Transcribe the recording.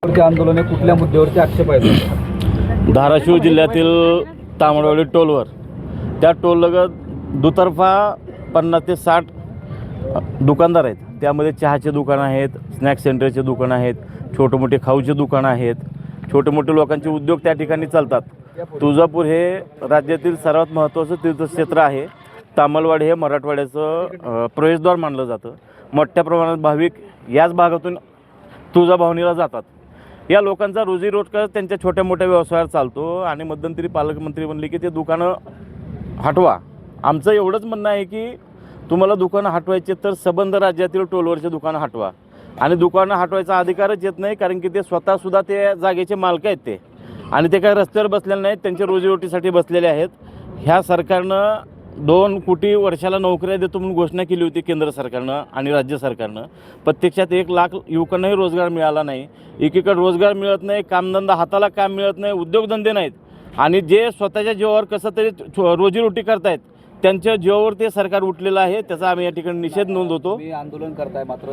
आंदोलन कुठल्या मुद्द्यावरती आक्षेप आहेत? धाराशिव जिल्ह्यातील तामडवाडी टोलवर त्या टोललगत दुतर्फा 50 ते 60 दुकानदार आहेत. त्यामध्ये चहाचे दुकानं आहेत, स्नॅक्स सेंटरचे दुकानं आहेत, छोटे मोठे खाऊचे दुकानं आहेत, छोटे मोठे लोकांचे उद्योग त्या ठिकाणी चालतात. तुळजापूर हे राज्यातील सर्वात महत्त्वाचं तीर्थक्षेत्र आहे. तामलवाडी हे मराठवाड्याचं प्रवेशद्वार मानलं जातं. मोठ्या प्रमाणात भाविक याच भागातून तुळजाभवानीला जातात. या लोकांचा रोजीरोजगार त्यांच्या छोट्या मोठ्या व्यवसायावर चालतो आणि मध्यंतरी पालकमंत्री म्हणले की ते दुकानं हटवा. आमचं एवढंच म्हणणं आहे की तुम्हाला दुकानं हटवायचे तर संबंध राज्यातील टोलवरचे दुकानं हटवा. आणि दुकानं हटवायचा अधिकारच येत नाही, कारण की ते स्वतःसुद्धा ते जागेचे मालक आहेत ते, आणि ते काही रस्त्यावर बसलेले नाहीत, त्यांच्या रोजीरोटीसाठी बसलेले आहेत. ह्या सरकारनं 2 कोटी वर्षाला नोकऱ्या देतो म्हणून घोषणा केली होती केंद्र सरकारनं आणि राज्य सरकारनं. प्रत्यक्षात 1 लाख युवकांनाही रोजगार मिळाला नाही. एकीकडे रोजगार मिळत नाही, कामधंदा हाताला काम मिळत नाही, उद्योगधंदे नाहीत, आणि जे स्वतःच्या जीवावर कसं तरी रोजीरोटी करतायत त्यांच्या जीवावर ते सरकार उठलेलं आहे. त्याचा आम्ही या ठिकाणी निषेध नोंदवतो. आंदोलन करताय, मात्र